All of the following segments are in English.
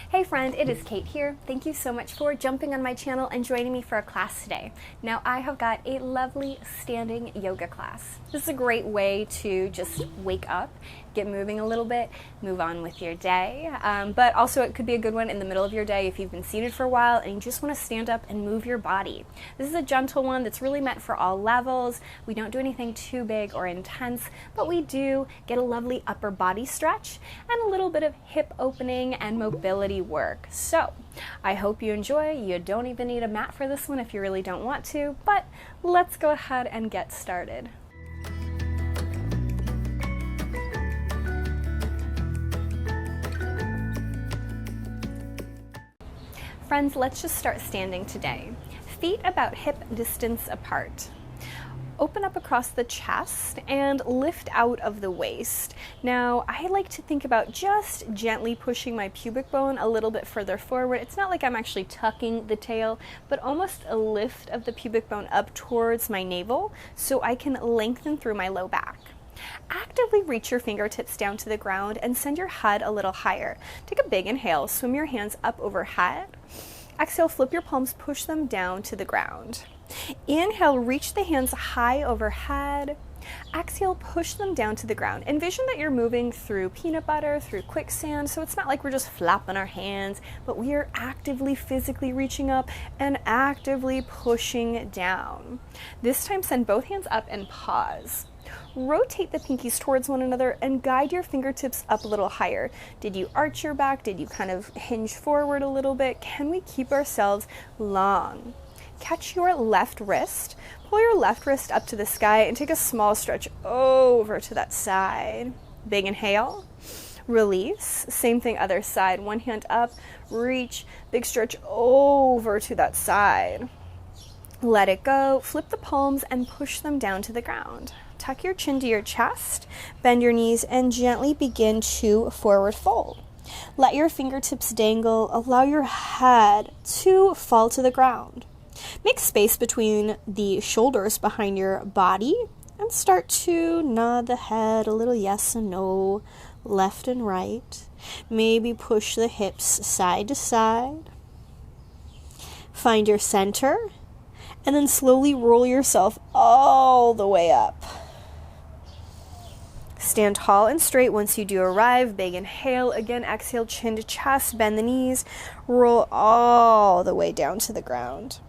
Hey friend, it is Kate here. Thank you so much for jumping on my channel and joining me for a class today. Now I have got a lovely standing yoga class. This is a great way to just wake up, get moving a little bit, move on with your day. But also it could be a good one in the middle of your day if you've been seated for a while and you just want to stand up and move your body. This is a gentle one that's really meant for all levels. We don't do anything too big or intense, but we do get a lovely upper body stretch and a little bit of hip opening and mobility work. So I hope you enjoy. You don't even need a mat for this one if you really don't want to, but let's go ahead and get started. Friends, let's just start standing today. Feet about hip distance apart. Open up across the chest and lift out of the waist. Now, I like to think about just gently pushing my pubic bone a little bit further forward. It's not like I'm actually tucking the tail, but almost a lift of the pubic bone up towards my navel so I can lengthen through my low back. Actively reach your fingertips down to the ground and send your head a little higher. Take a big inhale, swim your hands up overhead. Exhale, flip your palms, push them down to the ground. Inhale, reach the hands high overhead. Exhale, push them down to the ground. Envision that you're moving through peanut butter, through quicksand, so it's not like we're just flapping our hands, but we are actively physically reaching up and actively pushing down. This time, send both hands up and pause. Rotate the pinkies towards one another and guide your fingertips up a little higher. Did you arch your back? Did you kind of hinge forward a little bit? Can we keep ourselves long? Catch your left wrist, pull your left wrist up to the sky and take a small stretch over to that side. Big inhale, release, same thing other side. One hand up, reach, big stretch over to that side. Let it go, flip the palms and push them down to the ground. Tuck your chin to your chest, bend your knees and gently begin to forward fold. Let your fingertips dangle, allow your head to fall to the ground. Make space between the shoulders behind your body and start to nod the head a little yes and no, left and right. Maybe push the hips side to side. Find your center and then slowly roll yourself all the way up. Stand tall and straight once you do arrive. Big inhale. Again, exhale, chin to chest, bend the knees, roll all the way down to the ground.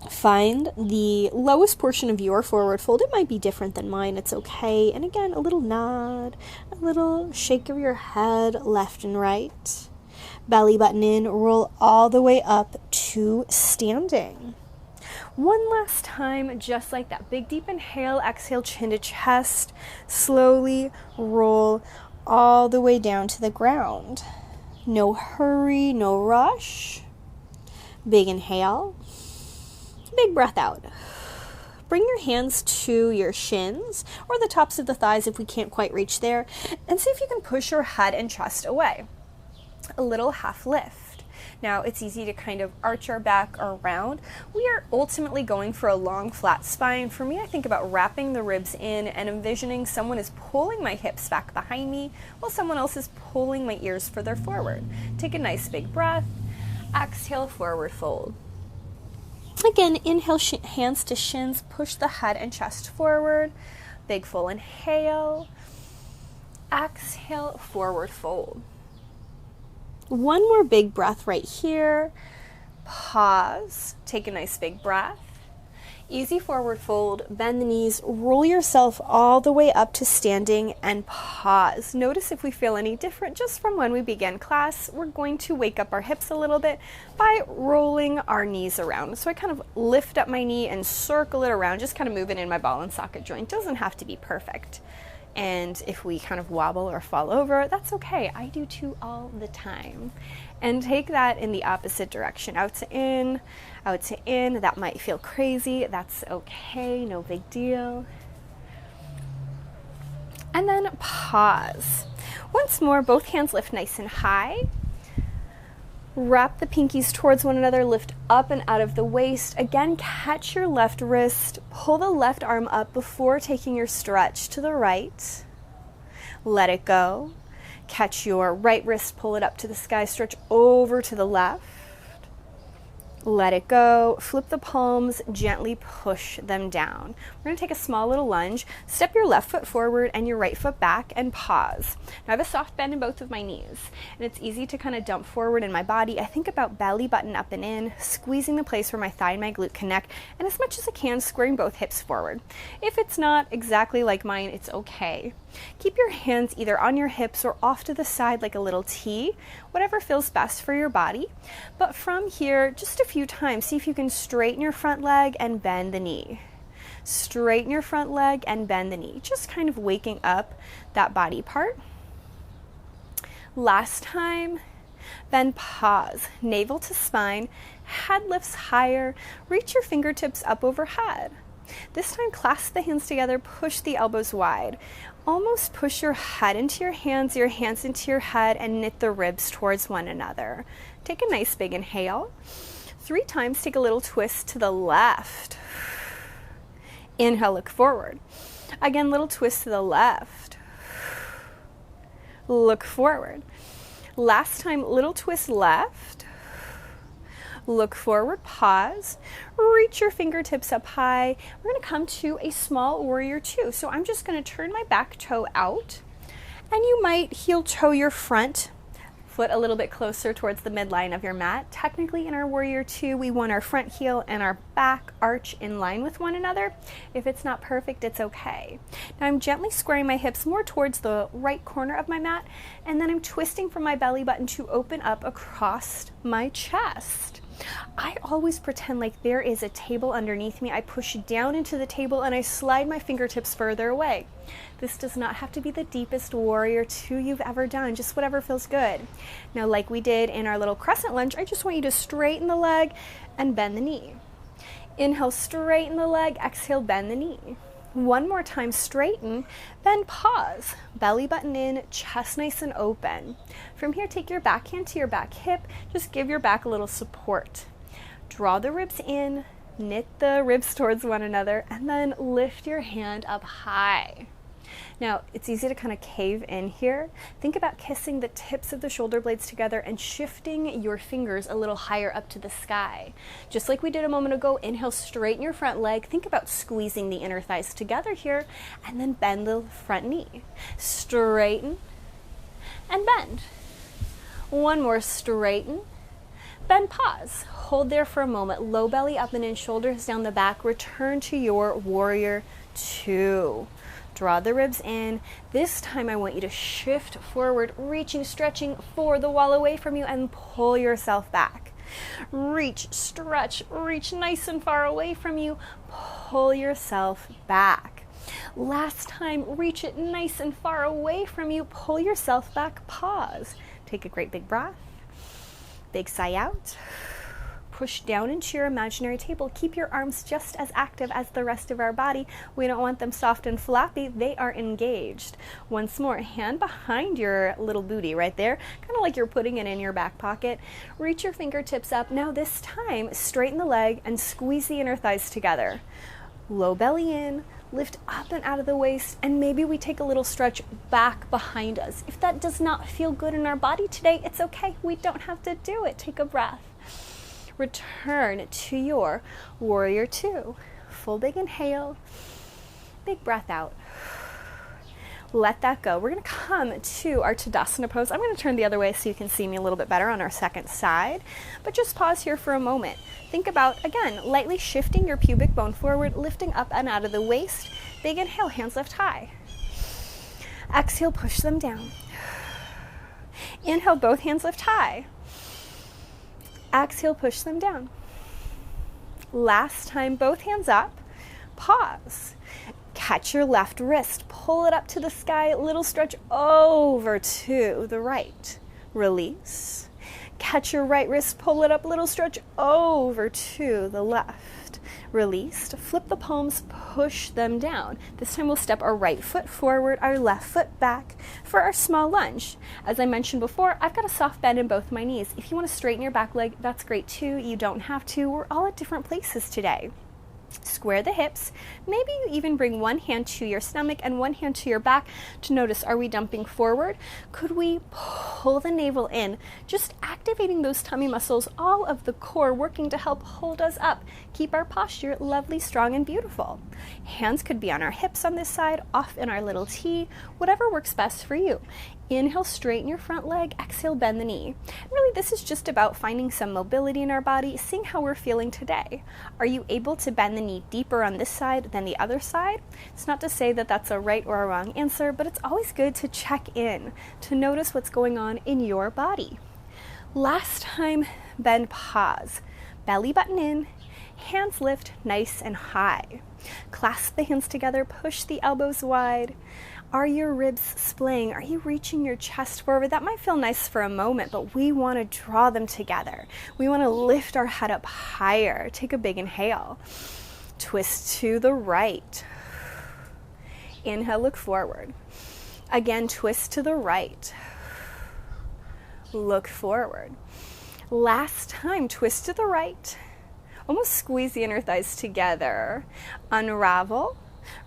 Find the lowest portion of your forward fold. It might be different than mine. It's okay. And again, a little nod, a little shake of your head left and right. Belly button in, roll all the way up to standing. One last time, just like that. Big deep inhale, exhale, chin to chest. Slowly roll all the way down to the ground. No hurry, no rush. Big inhale. Big breath out. Bring your hands to your shins or the tops of the thighs if we can't quite reach there, and see if you can push your head and chest away. A little half lift. Now it's easy to kind of arch our back around. We are ultimately going for a long flat spine. For me, I think about wrapping the ribs in and envisioning someone is pulling my hips back behind me while someone else is pulling my ears further forward. Take a nice big breath. Exhale, forward fold. Again, inhale, hands to shins, push the head and chest forward. Big full inhale. Exhale, forward fold. One more big breath right here. Pause. Take a nice big breath. Easy forward fold, bend the knees, roll yourself all the way up to standing and pause. Notice if we feel any different just from when we began class. We're going to wake up our hips a little bit by rolling our knees around. So I kind of lift up my knee and circle it around, just kind of moving in my ball and socket joint. Doesn't have to be perfect. And if we kind of wobble or fall over, that's okay. I do too all the time. And take that in the opposite direction, out to in, out to in. That might feel crazy. That's okay, no big deal. And then pause. Once more, both hands lift nice and high. Wrap the pinkies towards one another, lift up and out of the waist. Again, catch your left wrist, pull the left arm up before taking your stretch to the right. Let it go. Catch your right wrist, pull it up to the sky, stretch over to the left. Let it go, flip the palms, gently push them down. We're gonna take a small little lunge, step your left foot forward and your right foot back and pause. Now I have a soft bend in both of my knees and it's easy to kind of dump forward in my body. I think about belly button up and in, squeezing the place where my thigh and my glute connect, and as much as I can, squaring both hips forward. If it's not exactly like mine, it's okay. Keep your hands either on your hips or off to the side like a little T, whatever feels best for your body. But from here, just a few times, see if you can straighten your front leg and bend the knee. Straighten your front leg and bend the knee. Just kind of waking up that body part. Last time, then pause. Navel to spine, head lifts higher, reach your fingertips up overhead. This time, clasp the hands together, push the elbows wide. Almost push your head into your hands into your head, and knit the ribs towards one another. Take a nice big inhale. 3 times, take a little twist to the left. Inhale, look forward. Again, little twist to the left. Look forward. Last time, little twist left. Look forward, pause, reach your fingertips up high. We're gonna come to a small warrior 2. So I'm just gonna turn my back toe out, and you might heel toe your front foot a little bit closer towards the midline of your mat. Technically in our warrior 2, we want our front heel and our back arch in line with one another. If it's not perfect, it's okay. Now I'm gently squaring my hips more towards the right corner of my mat, and then I'm twisting from my belly button to open up across my chest. I always pretend like there is a table underneath me. I push down into the table and I slide my fingertips further away. This does not have to be the deepest warrior 2 you've ever done, just whatever feels good. Now, like we did in our little crescent lunge, I just want you to straighten the leg and bend the knee. Inhale, straighten the leg, exhale, bend the knee. One more time, straighten, then pause. Belly button in, chest nice and open. From here, take your back hand to your back hip. Just give your back a little support. Draw the ribs in, knit the ribs towards one another, and then lift your hand up high. Now, it's easy to kind of cave in here. Think about kissing the tips of the shoulder blades together and shifting your fingers a little higher up to the sky. Just like we did a moment ago, inhale, straighten your front leg. Think about squeezing the inner thighs together here, and then bend the front knee. Straighten and bend. One more, straighten, then pause. Hold there for a moment. Low belly up and in, shoulders down the back. Return to your warrior 2. Draw the ribs in. This time I want you to shift forward, reaching, stretching for the wall away from you, and pull yourself back. Reach, stretch, reach nice and far away from you, pull yourself back. Last time, reach it nice and far away from you, pull yourself back, pause. Take a great big breath. Big sigh out. Push down into your imaginary table. Keep your arms just as active as the rest of our body. We don't want them soft and floppy. They are engaged. Once more, hand behind your little booty right there, kind of like you're putting it in your back pocket. Reach your fingertips up. Now this time, straighten the leg and squeeze the inner thighs together. Low belly in, lift up and out of the waist, and maybe we take a little stretch back behind us. If that does not feel good in our body today, it's okay. We don't have to do it. Take a breath. Return to your warrior 2. Full big inhale, big breath out. Let that go. We're going to come to our Tadasana Pose. I'm going to turn the other way so you can see me a little bit better on our second side, but just pause here for a moment. Think about, again, lightly shifting your pubic bone forward, lifting up and out of the waist. Big inhale, hands lift high. Exhale, push them down. Inhale, both hands lift high. Exhale, push them down. Last time, both hands up. Pause. Catch your left wrist. Pull it up to the sky. Little stretch over to the right. Release. Catch your right wrist. Pull it up. Little stretch over to the left. Released. Flip the palms. Push them down. This time we'll step our right foot forward, our left foot back for our small lunge. As I mentioned before, I've got a soft bend in both my knees. If you want to straighten your back leg, that's great too. You don't have to. We're all at different places today. Square the hips. Maybe you even bring one hand to your stomach and one hand to your back to notice, are we dumping forward? Could we pull the navel in? Just activating those tummy muscles, all of the core working to help hold us up. Keep our posture lovely, strong, and beautiful. Hands could be on our hips on this side, off in our little T, whatever works best for you. Inhale, straighten your front leg. Exhale, bend the knee. Really, this is just about finding some mobility in our body, seeing how we're feeling today. Are you able to bend the knee deeper on this side than the other side? It's not to say that that's a right or a wrong answer, but it's always good to check in, to notice what's going on in your body. Last time, bend, pause. Belly button in, hands lift nice and high. Clasp the hands together, push the elbows wide. Are your ribs splaying? Are you reaching your chest forward? That might feel nice for a moment, but we want to draw them together. We want to lift our head up higher. Take a big inhale. Twist to the right. Inhale, look forward. Again, twist to the right. Look forward. Last time, twist to the right. Almost squeeze the inner thighs together. Unravel.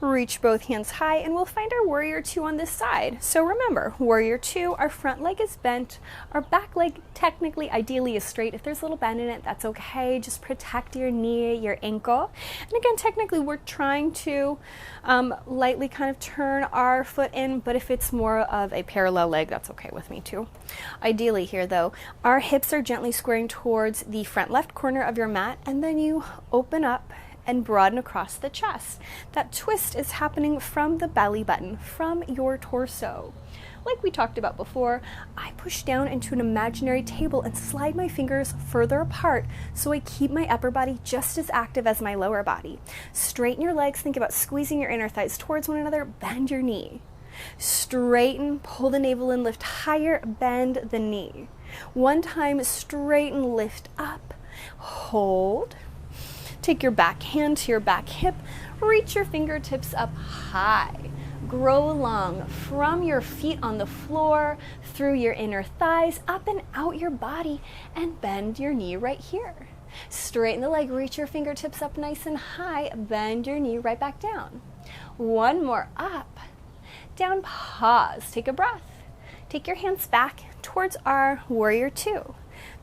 Reach both hands high, and we'll find our warrior two on this side. So remember, warrior two, our front leg is bent, our back leg technically, ideally is straight. If there's a little bend in it, that's okay. Just protect your knee, your ankle. And again, technically we're trying to lightly kind of turn our foot in, but if it's more of a parallel leg, that's okay with me too. Ideally here though, our hips are gently squaring towards the front left corner of your mat, and then you open up and broaden across the chest. That twist is happening from the belly button, from your torso. Like we talked about before, I push down into an imaginary table and slide my fingers further apart so I keep my upper body just as active as my lower body. Straighten your legs, think about squeezing your inner thighs towards one another, bend your knee. Straighten, pull the navel in, lift higher, bend the knee. One time, straighten, lift up, hold. Take your back hand to your back hip, reach your fingertips up high. Grow along from your feet on the floor, through your inner thighs, up and out your body, and bend your knee right here. Straighten the leg, reach your fingertips up nice and high, bend your knee right back down. One more, up, down, pause, take a breath. Take your hands back towards our warrior two.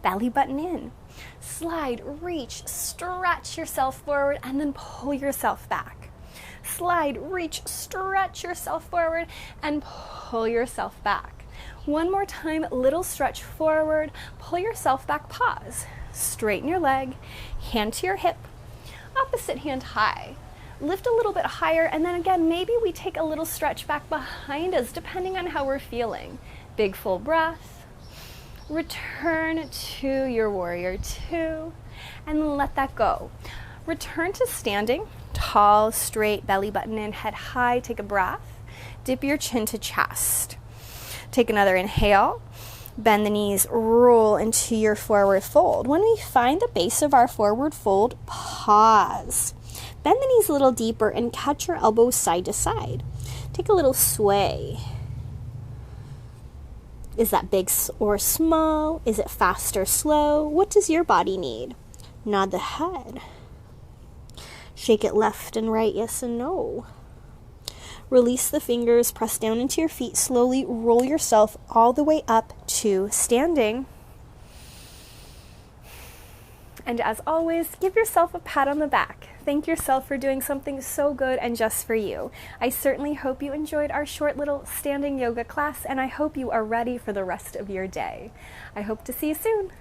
Belly button in. Slide, reach, stretch yourself forward, and then pull yourself back. Slide, reach, stretch yourself forward, and pull yourself back. One more time, little stretch forward, pull yourself back, pause. Straighten your leg, hand to your hip, opposite hand high. Lift a little bit higher, and then again, maybe we take a little stretch back behind us, depending on how we're feeling. Big full breath. Return to your warrior two and let that go. Return to standing, tall, straight, belly button in, head high, take a breath. Dip your chin to chest. Take another inhale, bend the knees, roll into your forward fold. When we find the base of our forward fold, pause. Bend the knees a little deeper and catch your elbows side to side. Take a little sway. Is that big or small? Is it fast or slow? What does your body need? Nod the head. Shake it left and right, yes and no. Release the fingers, press down into your feet. Slowly roll yourself all the way up to standing. And as always, give yourself a pat on the back. Thank yourself for doing something so good and just for you. I certainly hope you enjoyed our short little standing yoga class, and I hope you are ready for the rest of your day. I hope to see you soon.